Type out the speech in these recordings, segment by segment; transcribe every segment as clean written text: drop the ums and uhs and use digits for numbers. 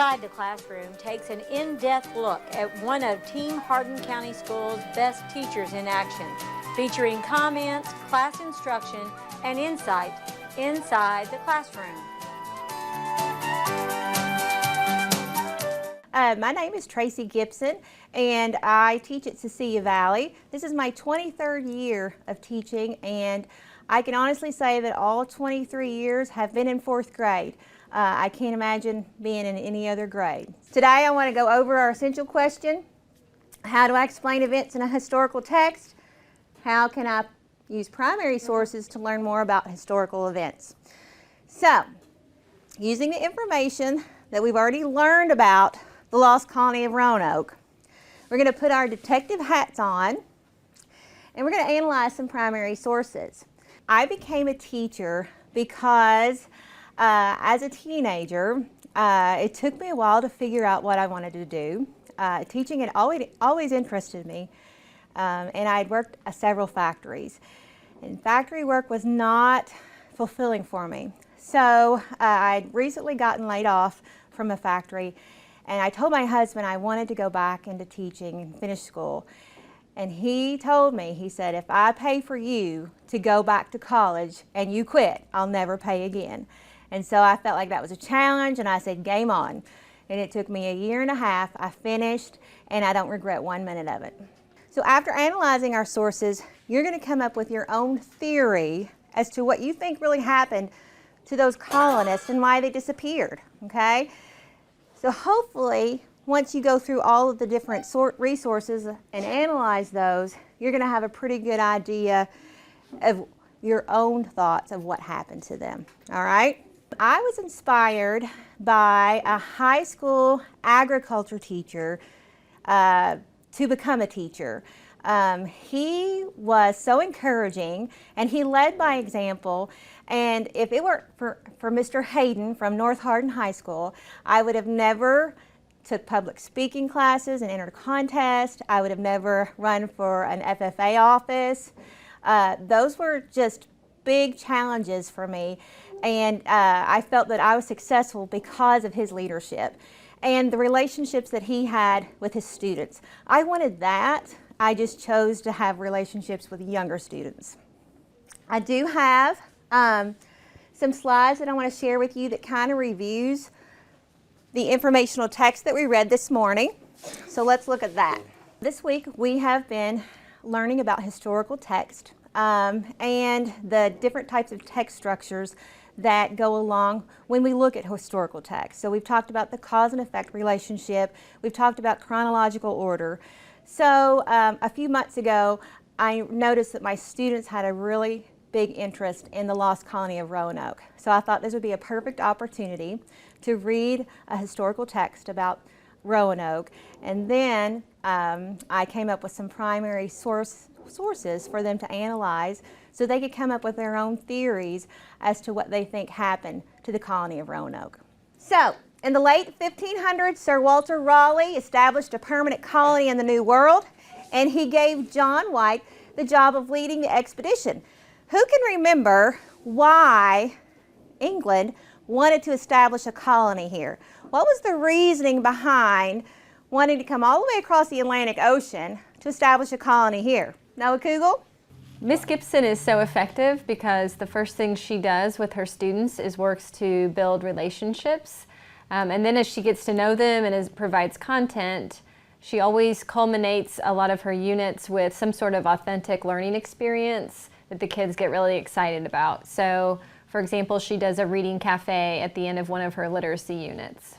Inside the Classroom takes an in-depth look at one of Team Hardin County Schools' best teachers in action, featuring comments, class instruction, and insight inside the classroom. My name is Tracy Gibson, and I teach at Cecilia Valley. This is my 23rd year of teaching, and I can honestly say that all 23 years have been in 4th grade. I can't imagine being in any other grade. Today I want to go over our essential question: how do I explain events in a historical text? How can I use primary sources to learn more about historical events? So, using the information that we've already learned about the lost colony of Roanoke, we're going to put our detective hats on and we're going to analyze some primary sources. I became a teacher because as a teenager, it took me a while to figure out what I wanted to do. Teaching had always interested me, and I had worked at several factories. And factory work was not fulfilling for me. So I'd recently gotten laid off from a factory, and I told my husband I wanted to go back into teaching and finish school. And he told me, he said, if I pay for you to go back to college and you quit, I'll never pay again. And so I felt like that was a challenge, and I said, game on. And it took me a year and a half. I finished, and I don't regret 1 minute of it. So after analyzing our sources, you're going to come up with your own theory as to what you think really happened to those colonists and why they disappeared, okay? So hopefully, once you go through all of the different resources and analyze those, you're going to have a pretty good idea of your own thoughts of what happened to them, all right? I was inspired by a high school agriculture teacher to become a teacher. He was so encouraging, and he led by example. And if it weren't for Mr. Hayden from North Hardin High School, I would have never took public speaking classes and entered a contest. I would have never run for an FFA office. Those were just big challenges for me, and I felt that I was successful because of his leadership and the relationships that he had with his students. I wanted that. I just chose to have relationships with younger students. I do have some slides that I want to share with you that kind of reviews the informational text that we read this morning. So let's look at that. This week we have been learning about historical text and the different types of text structures that go along when we look at historical text. So we've talked about the cause and effect relationship. We've talked about chronological order. So a few months ago, I noticed that my students had a really big interest in the lost colony of Roanoke. So I thought this would be a perfect opportunity to read a historical text about Roanoke, and then I came up with some primary sources for them to analyze so they could come up with their own theories as to what they think happened to the colony of Roanoke. So, in the late 1500s, Sir Walter Raleigh established a permanent colony in the New World, and he gave John White the job of leading the expedition. Who can remember why England wanted to establish a colony here? What was the reasoning behind wanting to come all the way across the Atlantic Ocean to establish a colony here? Noah Kugel? Miss Gibson is so effective because the first thing she does with her students is works to build relationships. And then as she gets to know them and provides content, she always culminates a lot of her units with some sort of authentic learning experience that the kids get really excited about. So, for example, she does a reading cafe at the end of one of her literacy units.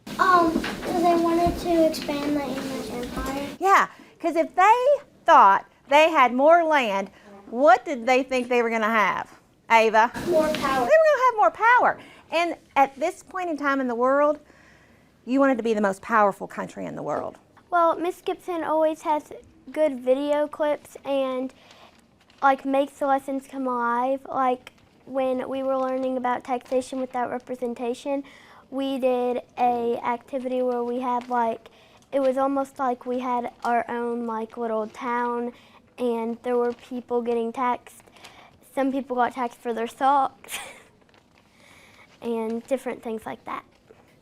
Because they wanted to expand the English Empire. Yeah, because if they thought they had more land, what did they think they were going to have, Ava? More power. They were going to have more power. And at this point in time in the world, you wanted to be the most powerful country in the world. Well, Miss Gibson always has good video clips and makes the lessons come alive. Like when we were learning about taxation without representation, we did a activity where we had it was almost like we had our own little town, and there were people getting taxed. Some people got taxed for their socks and different things like that.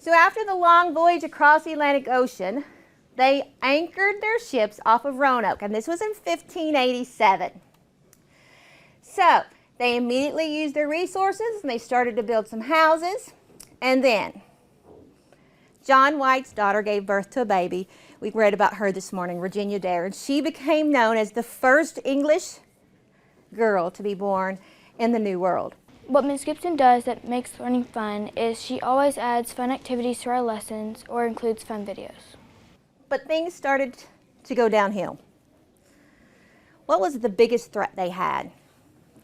So after the long voyage across the Atlantic Ocean, they anchored their ships off of Roanoke, and this was in 1587. So they immediately used their resources and they started to build some houses. And then John White's daughter gave birth to a baby. We read about her this morning, Virginia Dare, and she became known as the first English girl to be born in the New World. What Ms. Gibson does that makes learning fun is she always adds fun activities to our lessons or includes fun videos. But things started to go downhill. What was the biggest threat they had?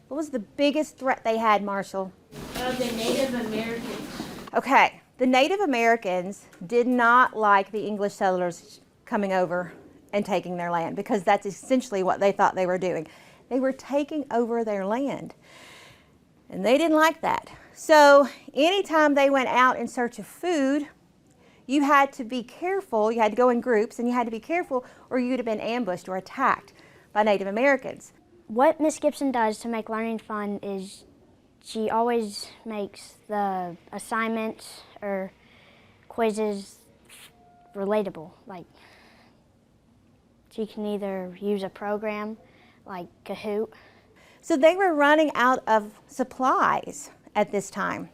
What was the biggest threat they had, Marshall? The Native Americans. Okay, the Native Americans did not like the English settlers coming over and taking their land, because that's essentially what they thought they were doing. They were taking over their land, and they didn't like that. So anytime they went out in search of food, you had to be careful. You had to go in groups, and you had to be careful, or you would have been ambushed or attacked by Native Americans. What Miss Gibson does to make learning fun is she always makes the assignments or quizzes relatable. Like, she can either use a program like Kahoot. So they were running out of supplies at this time,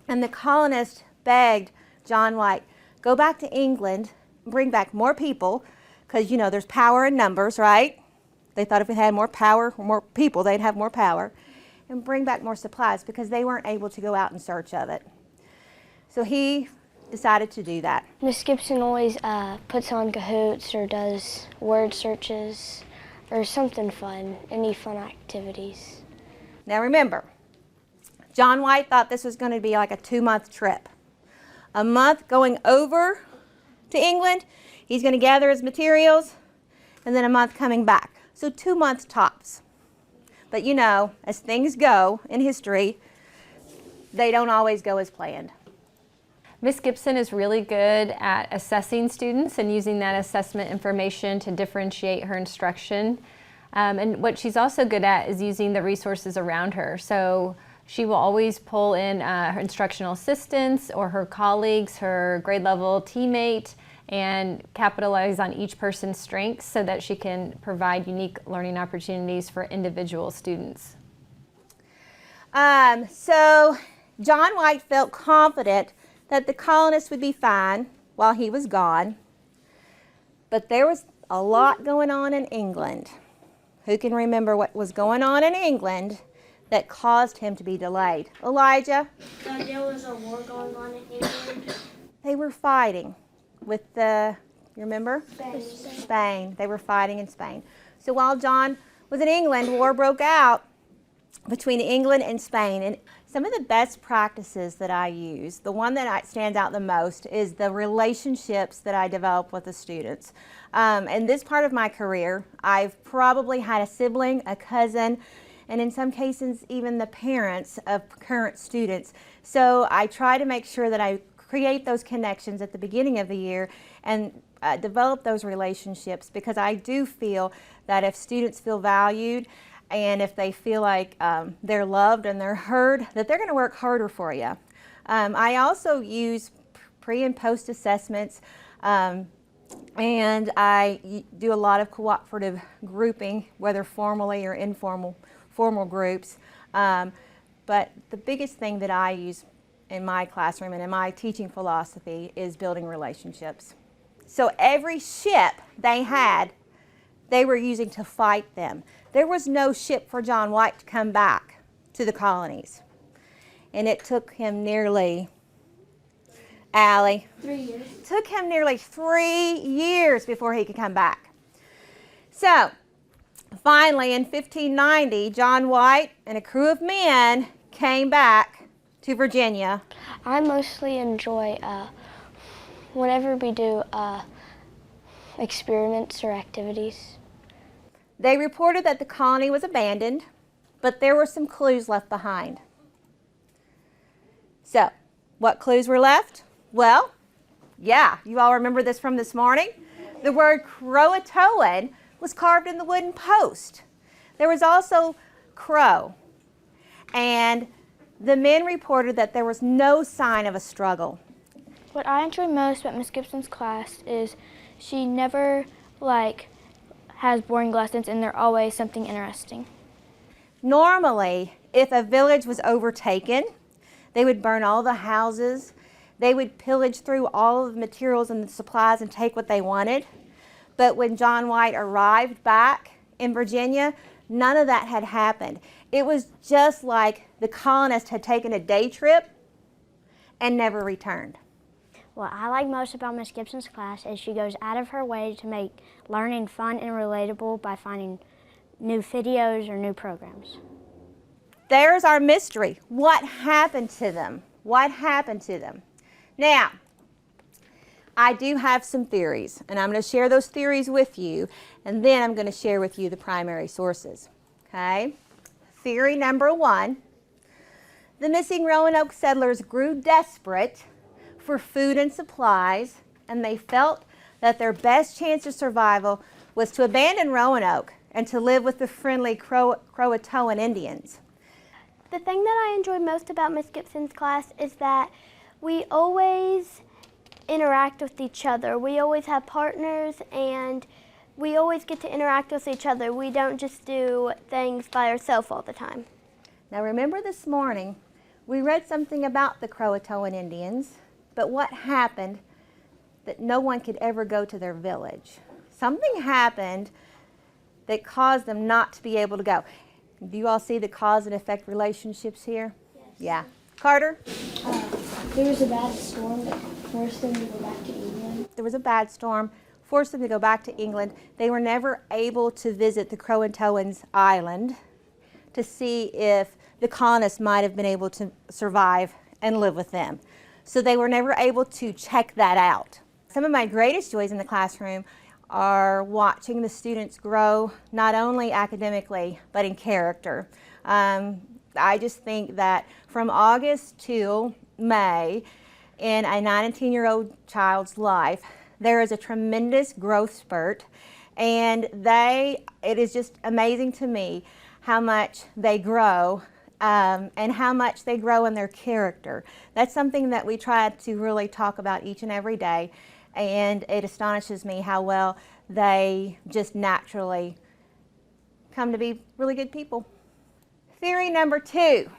and the colonists begged John White, go back to England, bring back more people, because, you know, there's power in numbers, right? They thought if it had more power, or more people, they'd have more power, and bring back more supplies, because they weren't able to go out in search of it. So he decided to do that. Miss Gibson always puts on Kahoots or does word searches or something fun, any fun activities. Now remember, John White thought this was going to be like a 2-month trip. A month going over to England, he's going to gather his materials, and then a month coming back. So 2 months tops. But you know, as things go in history, they don't always go as planned. Ms. Gibson is really good at assessing students and using that assessment information to differentiate her instruction. And what she's also good at is using the resources around her. So she will always pull in her instructional assistants or her colleagues, her grade level teammate, and capitalize on each person's strengths so that she can provide unique learning opportunities for individual students. So John White felt confident that the colonists would be fine while he was gone, but there was a lot going on in England. Who can remember what was going on in England that caused him to be delayed? Elijah? There was a war going on in England. They were fighting with you remember? Spain. Spain. They were fighting in Spain. So while John was in England, war broke out between England and Spain. And some of the best practices that I use, the one that stands out the most, is the relationships that I develop with the students. In this part of my career, I've probably had a sibling, a cousin, and in some cases even the parents of current students. So I try to make sure that I create those connections at the beginning of the year and develop those relationships, because I do feel that if students feel valued and if they feel like they're loved and they're heard, that they're going to work harder for you. I also use pre and post assessments, and I do a lot of cooperative grouping, whether formally or formal groups. But the biggest thing that I use in my classroom and in my teaching philosophy is building relationships. So every ship they had, they were using to fight them. There was no ship for John White to come back to the colonies. And it took him nearly, Allie? 3 years. It took him nearly 3 years before he could come back. So finally in 1590, John White and a crew of men came back to Virginia. I mostly enjoy whenever we do experiments or activities. They reported that the colony was abandoned, but there were some clues left behind. So, what clues were left? Well, yeah, you all remember this from this morning? The word Croatoan was carved in the wooden post. There was also crow, and the men reported that there was no sign of a struggle. What I enjoy most about Miss Gibson's class is she never has boring lessons, and they're always something interesting. Normally, if a village was overtaken, they would burn all the houses. They would pillage through all of the materials and the supplies and take what they wanted. But when John White arrived back in Virginia, none of that had happened. It was just like the colonists had taken a day trip and never returned. What I like most about Miss Gibson's class is she goes out of her way to make learning fun and relatable by finding new videos or new programs. There's our mystery. What happened to them? What happened to them? Now, I do have some theories, and I'm going to share those theories with you, and then I'm going to share with you the primary sources. Okay? Theory number 1, the missing Roanoke settlers grew desperate for food and supplies, and they felt that their best chance of survival was to abandon Roanoke and to live with the friendly Croatoan Indians. The thing that I enjoy most about Miss Gibson's class is that we always interact with each other. We always have partners, and we always get to interact with each other. We don't just do things by ourselves all the time. Now remember, this morning we read something about the Croatoan Indians, but what happened that no one could ever go to their village? Something happened that caused them not to be able to go. Do you all see the cause and effect relationships here? Yes. Yeah. Carter? There was a bad storm that forced them to go back to England. There was a bad storm, forced them to go back to England. They were never able to visit the Croatoans' island to see if the colonists might have been able to survive and live with them. So they were never able to check that out. Some of my greatest joys in the classroom are watching the students grow, not only academically, but in character. I just think that from August to May, in a 9 and 10-year-old child's life, there is a tremendous growth spurt, and it is just amazing to me how much they grow and how much they grow in their character. That's something that we try to really talk about each and every day, and it astonishes me how well they just naturally come to be really good people. Theory number 2.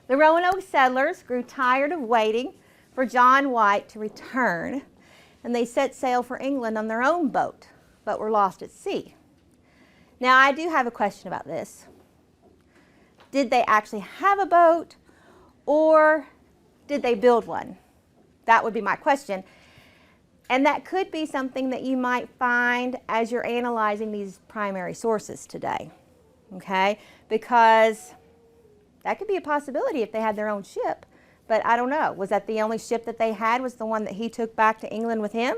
The Roanoke settlers grew tired of waiting for John White to return, and they set sail for England on their own boat, but were lost at sea. Now, I do have a question about this. Did they actually have a boat, or did they build one? That would be my question. And that could be something that you might find as you're analyzing these primary sources today, okay? Because that could be a possibility if they had their own ship, but I don't know. Was that the only ship that they had, was the one that he took back to England with him?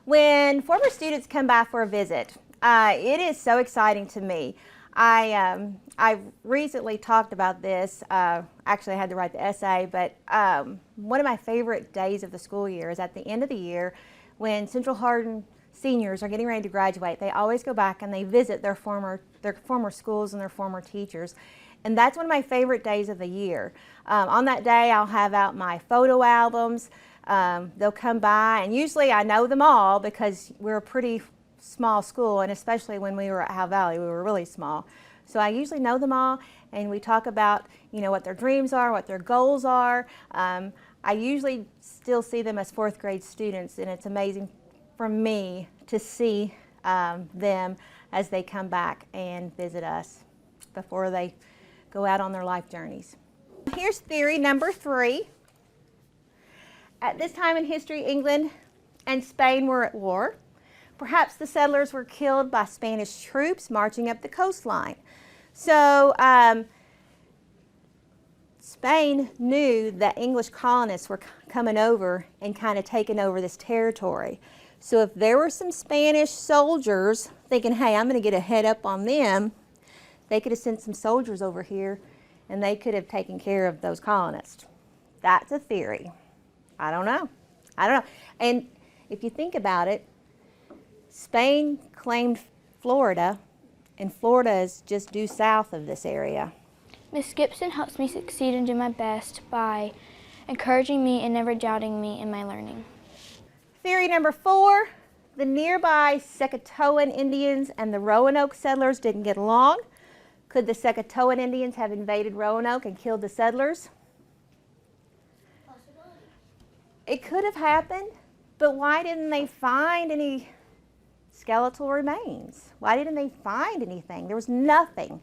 When former students come by for a visit, it is so exciting to me. I recently talked about this. Actually, I had to write the essay, but one of my favorite days of the school year is at the end of the year when Central Hardin seniors are getting ready to graduate. They always go back and they visit their former schools and their former teachers. And that's one of my favorite days of the year. On that day, I'll have out my photo albums. They'll come by, and usually I know them all because we're a pretty small school, and especially when we were at Howe Valley, we were really small. So I usually know them all, and we talk about, what their dreams are, what their goals are. I usually still see them as 4th grade students, and it's amazing for me to see them as they come back and visit us before they go out on their life journeys. Here's theory number 3. At this time in history, England and Spain were at war. Perhaps the settlers were killed by Spanish troops marching up the coastline. So Spain knew that English colonists were coming over and kind of taking over this territory. So if there were some Spanish soldiers thinking, hey, I'm going to get a head up on them, they could have sent some soldiers over here and they could have taken care of those colonists. That's a theory. I don't know. And if you think about it, Spain claimed Florida, and Florida is just due south of this area. Miss Gibson helps me succeed and do my best by encouraging me and never doubting me in my learning. Theory number 4, the nearby Secatoan Indians and the Roanoke settlers didn't get along. Could the Secatoan Indians have invaded Roanoke and killed the settlers? It could have happened, but why didn't they find any skeletal remains? Why didn't they find anything? There was nothing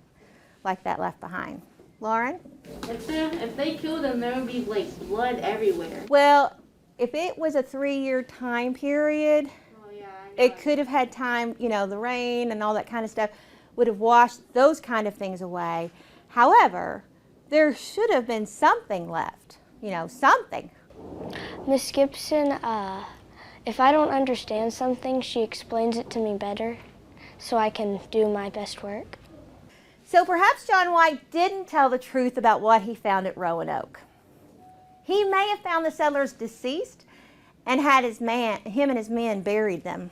like that left behind. Lauren? If they killed them, there would be like blood everywhere. Well, if it was a 3-year time period, Oh yeah, I know. it could have had time, you know, the rain and all that kind of stuff would have washed those kind of things away. However, there should have been something left, you know, something. Miss Gibson, if I don't understand something, she explains it to me better so I can do my best work. So perhaps John White didn't tell the truth about what he found at Roanoke. He may have found the settlers deceased and had him and his men buried them.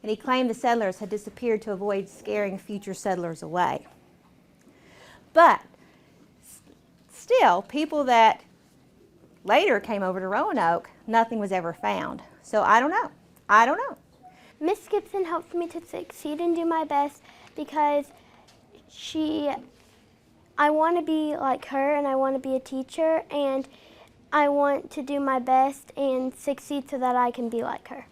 And he claimed the settlers had disappeared to avoid scaring future settlers away. But still, people that later came over to Roanoke, nothing was ever found. So I don't know. I don't know. Miss Gibson helps me to succeed and do my best because I want to be like her and I want to be a teacher and I want to do my best and succeed so that I can be like her.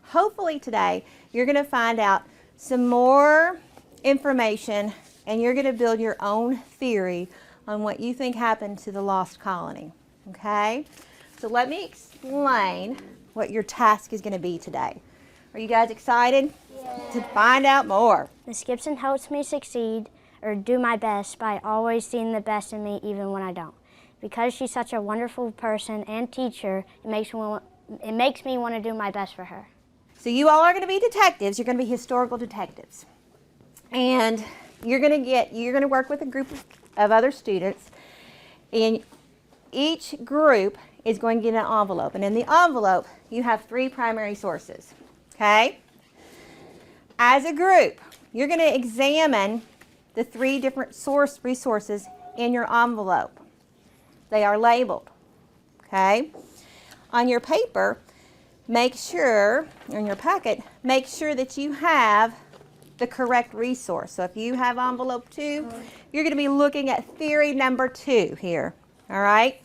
Hopefully today you're going to find out some more information and you're going to build your own theory on what you think happened to the lost colony. Okay? So let me explain what your task is going to be today. Are you guys excited to find out more? Miss Gibson helps me succeed or do my best by always seeing the best in me even when I don't. Because she's such a wonderful person and teacher, it makes me want to do my best for her. So you all are going to be detectives. You're going to be historical detectives. And you're going to work with a group of other students. And each group is going to get an envelope. And in the envelope, you have 3 primary sources. Okay? As a group, you're going to examine the 3 different resources in your envelope. They are labeled. Okay? On your paper, make sure, in your packet, make sure that you have the correct resource. So if you have envelope 2, you're going to be looking at theory number 2 here. All right?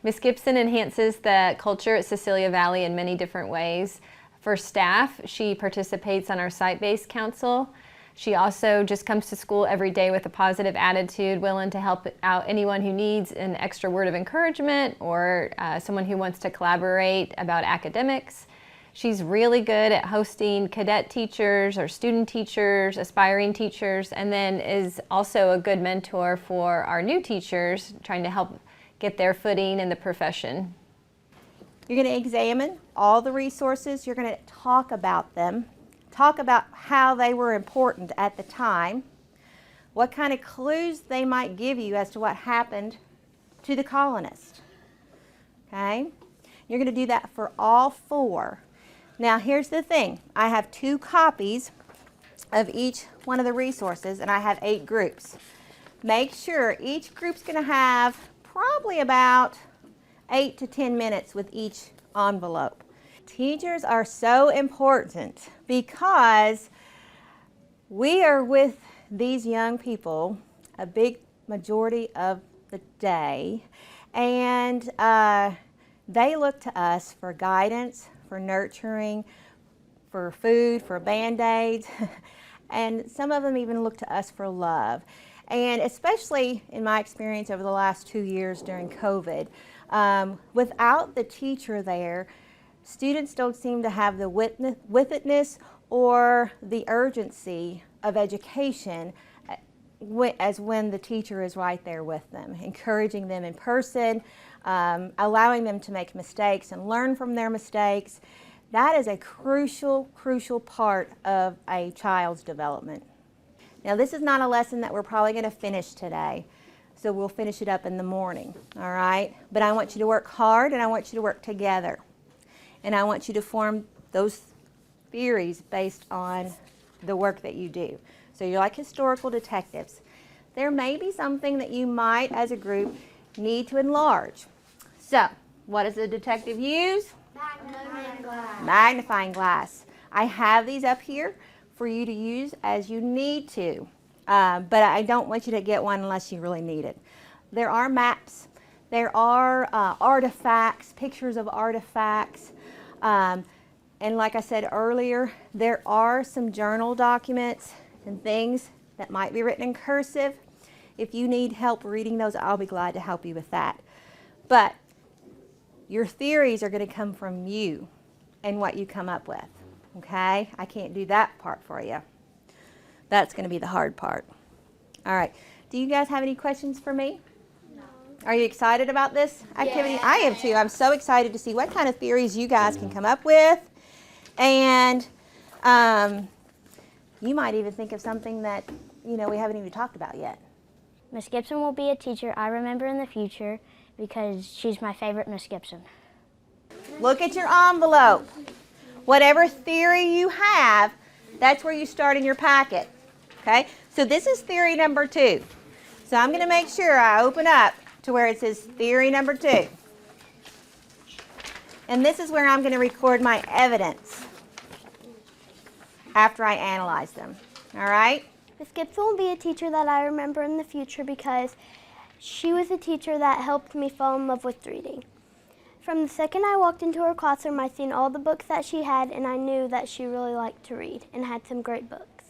Ms. Gibson enhances the culture at Cecilia Valley in many different ways. For staff, she participates on our site-based council. She also just comes to school every day with a positive attitude, willing to help out anyone who needs an extra word of encouragement or someone who wants to collaborate about academics. She's really good at hosting cadet teachers or student teachers, aspiring teachers, and then is also a good mentor for our new teachers, trying to help get their footing in the profession. You're going to examine all the resources. You're going to talk about them. Talk about how they were important at the time, what kind of clues they might give you as to what happened to the colonists. Okay? You're going to do that for all 4. Now here's the thing. I have 2 copies of each one of the resources and I have 8 groups. Make sure each group's going to have probably about 8 to 10 minutes with each envelope. Teachers are so important because we are with these young people a big majority of the day, and they look to us for guidance, for nurturing, for food, for Band-Aids, and some of them even look to us for love. And especially in my experience over the last 2 years during COVID, without the teacher there, students don't seem to have the with-itness or the urgency of education as when the teacher is right there with them, encouraging them in person, allowing them to make mistakes and learn from their mistakes. That is a crucial, crucial part of a child's development. Now, this is not a lesson that we're probably going to finish today, so we'll finish it up in the morning, all right? But I want you to work hard and I want you to work together. And I want you to form those theories based on the work that you do. So you're like historical detectives. There may be something that you might, as a group, need to enlarge. So, what does the detective use? Magnifying glass. Magnifying glass. I have these up here for you to use as you need to, but I don't want you to get one unless you really need it. There are maps, there are artifacts, pictures of artifacts, and like I said earlier, there are some journal documents and things that might be written in cursive. If you need help reading those, I'll be glad to help you with that. But your theories are going to come from you and what you come up with, okay? I can't do that part for you. That's going to be the hard part. All right. Do you guys have any questions for me? No. Are you excited about this activity? Yeah. I am too. I'm so excited to see what kind of theories you guys can come up with. And you might even think of something that, you know, we haven't even talked about yet. Miss Gibson will be a teacher I remember in the future because she's my favorite Miss Gibson. Look at your envelope. Whatever theory you have, that's where you start in your packet. Okay? So this is theory number 2. So I'm going to make sure I open up to where it says theory number 2. And this is where I'm going to record my evidence after I analyze them. All right? Miss Gibson will be a teacher that I remember in the future because she was a teacher that helped me fall in love with reading. From the second I walked into her classroom, I seen all the books that she had, and I knew that she really liked to read and had some great books.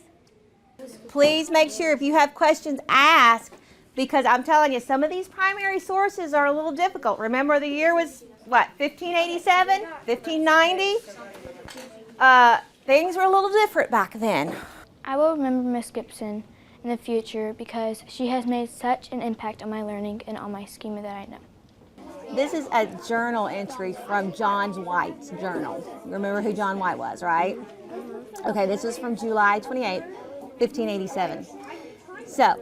Please make sure if you have questions, ask, because I'm telling you, some of these primary sources are a little difficult. Remember the year was, what, 1587, 1590? Things were a little different back then. I will remember Miss Gibson in the future because she has made such an impact on my learning and on my schema that I know. This is a journal entry from John White's journal. Remember who John White was, right? Okay, this is from July 28, 1587. So,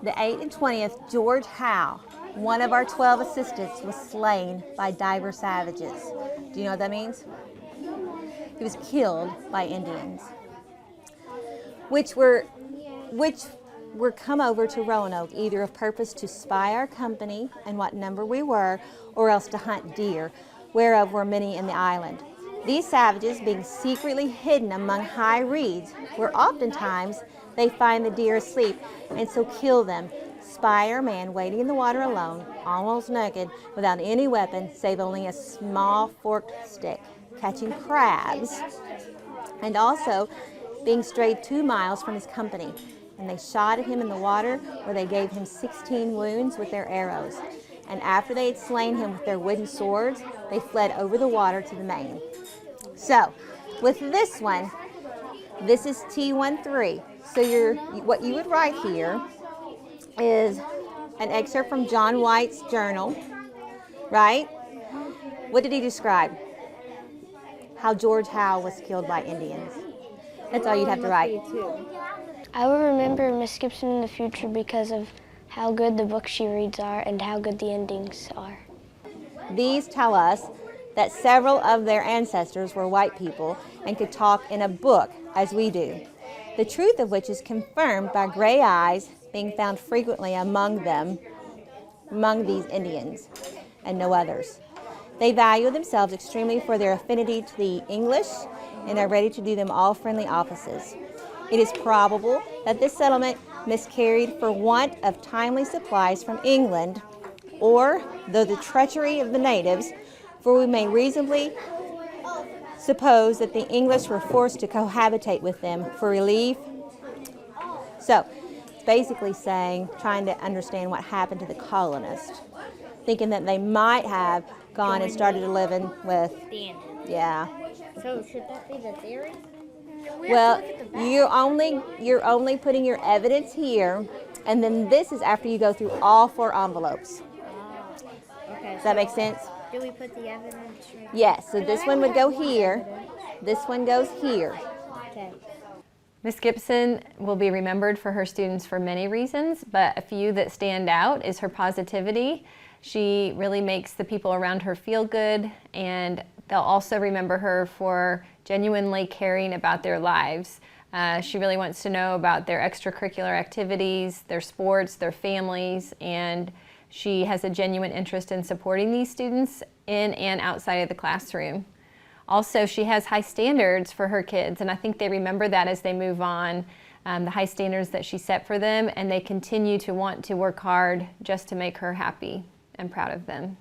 the 8th and 20th, George Howe, one of our 12 assistants, was slain by divers savages. Do you know what that means? He was killed by Indians, which were come over to Roanoke, either of purpose to spy our company and what number we were, or else to hunt deer, whereof were many in the island. These savages, being secretly hidden among high reeds, where oftentimes they find the deer asleep, and so kill them. Spy our man waiting in the water alone, almost naked, without any weapon, save only a small forked stick, catching crabs, and also being strayed 2 miles from his company. And they shot at him in the water, where they gave him 16 wounds with their arrows. And after they had slain him with their wooden swords, they fled over the water to the main. So, with this one, this is T13. So what you would write here is an excerpt from John White's journal, right? What did he describe? How George Howe was killed by Indians. That's all you'd have to write. I will remember Miss Gibson in the future because of how good the books she reads are and how good the endings are. These tell us that several of their ancestors were white people and could talk in a book as we do, the truth of which is confirmed by gray eyes being found frequently among these Indians, and no others. They value themselves extremely for their affinity to the English and are ready to do them all friendly offices. It is probable that this settlement miscarried for want of timely supplies from England, or though the treachery of the natives, for we may reasonably suppose that the English were forced to cohabitate with them for relief. So, it's basically saying, trying to understand what happened to the colonists, thinking that they might have gone and started living with, yeah. So should that be the theory? Well, you're only putting your evidence here, and then this is after you go through all 4 envelopes. Okay. Does that make sense? Do we put the evidence right? Yes, so this one would go here, this one goes here. Okay. Miss Gibson will be remembered for her students for many reasons, but a few that stand out is her positivity. She really makes the people around her feel good, and they'll also remember her for genuinely caring about their lives. She really wants to know about their extracurricular activities, their sports, their families, and She has a genuine interest in supporting these students in and outside of the classroom. Also, she has high standards for her kids, and I think they remember that as they move on, the high standards that she set for them, and they continue to want to work hard just to make her happy and proud of them.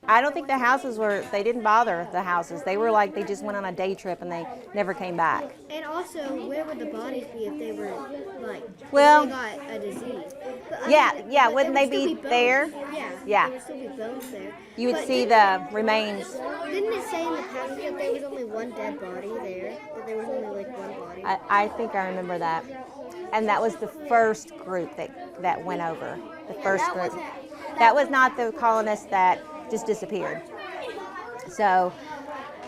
I don't think the houses they didn't bother the houses. They were like, they just went on a day trip and they never came back. And also, where would the bodies be if they were, like, Well, if they got a disease? But, yeah, wouldn't they be bones. there? Yeah. There would still be bones there. You would But see the remains. Didn't it say in the passage that there was only one dead body there? That there was only, like, one body? I think I remember that. And that was the first group that went over. The first group. That was not the colonists that just disappeared. So,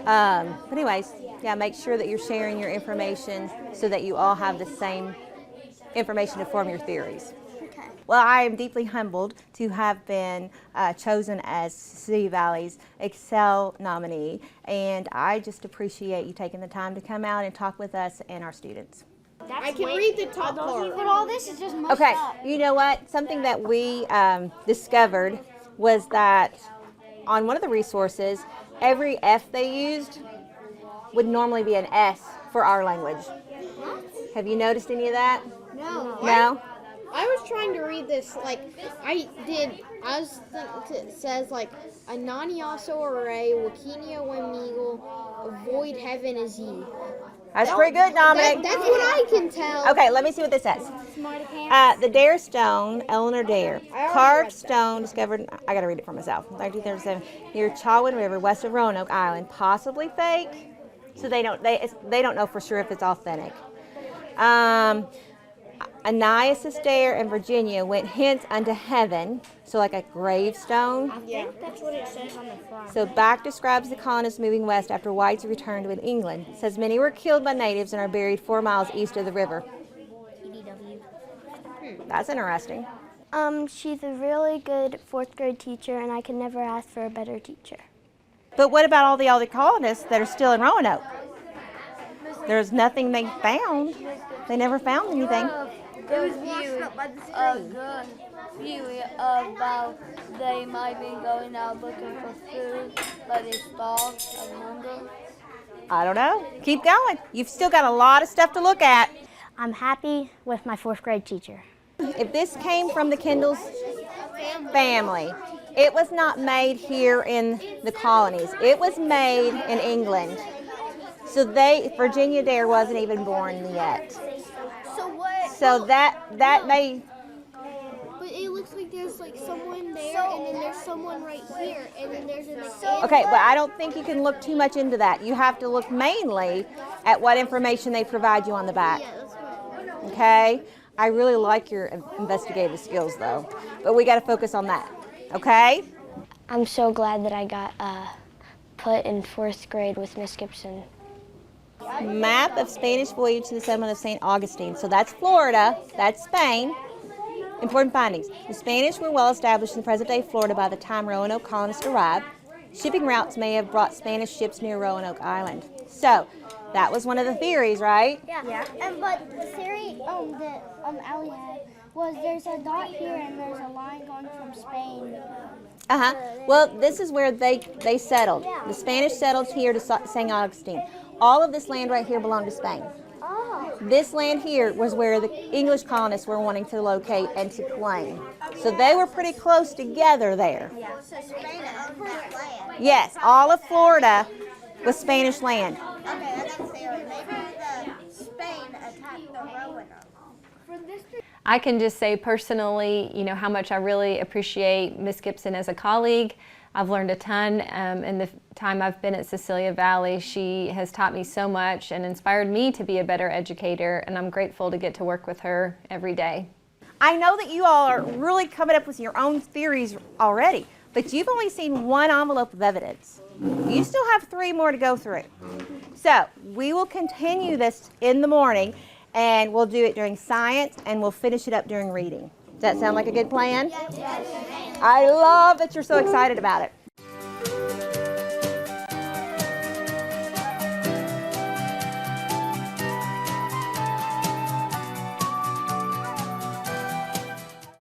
but anyways, yeah, make sure that you're sharing your information so that you all have the same information to form your theories. Okay. Well, I am deeply humbled to have been chosen as Cecilia Valley's Excel nominee, and I just appreciate you taking the time to come out and talk with us and our students. I can read the top part. But all this is just mushed Okay, up. you know what? Something that we discovered was that on one of the resources, every F they used would normally be an S for our language. Have you noticed any of that? No. No? I was trying to read this, like, it says, like, Ananiaso array, Wakinia Wemigal, avoid heaven is ye. That's pretty good, Dominic. That's what I can tell. Okay, let me see what this says. The Dare Stone, Eleanor Dare, carved stone discovered, I gotta read it for myself, 1937, near Chawin River, west of Roanoke Island, possibly fake. So they don't know for sure if it's authentic. Ananias Dare and Virginia went hence unto heaven, so like a gravestone. I think that's what it says on the front. So back describes the colonists moving west after whites returned to England. It says many were killed by natives and are buried 4 miles east of the river. That's interesting. She's a really good 4th grade teacher, and I could never ask for a better teacher. But what about all the other colonists that are still in Roanoke? There's nothing they found. They never found anything. Good view about they might be going out looking for food, but they starved of hunger. I don't know. Keep going. You've still got a lot of stuff to look at. I'm happy with my 4th grade teacher. If this came from the Kendall's family, it was not made here in the colonies. It was made in England. So Virginia Dare wasn't even born yet. So what? So that may. But it looks like there's like someone there, and then there's someone right here, and then there's an. Okay, but I don't think you can look too much into that. You have to look mainly at what information they provide you on the back. Yeah, that's what. Okay? I really like your investigative skills though, but we got to focus on that. Okay? I'm so glad that I got put in 4th grade with Miss Gibson. Map of Spanish voyage to the settlement of St. Augustine. So that's Florida, that's Spain. Important findings. The Spanish were well established in present-day Florida by the time Roanoke colonists arrived. Shipping routes may have brought Spanish ships near Roanoke Island. So that was one of the theories, right? Yeah. But the theory that Allie had was there's a dot here and there's a line going from Spain. Well, this is where they settled. The Spanish settled here to St. Augustine. All of this land right here belonged to Spain. Oh. This land here was where the English colonists were wanting to locate and to claim. So they were pretty close together there. Yeah. So Spain owned that land. Yes, all of Florida was Spanish land. Okay, I got theory. Maybe Spain attacked the Roanoke. I can just say personally, you know, how much I really appreciate Miss Gibson as a colleague. I've learned a ton in the time I've been at Cecilia Valley. She has taught me so much and inspired me to be a better educator, and I'm grateful to get to work with her every day. I know that you all are really coming up with your own theories already, but you've only seen one envelope of evidence. You still have 3 more to go through. So we will continue this in the morning, and we'll do it during science, and we'll finish it up during reading. Does that sound like a good plan? I love that you're so excited about it.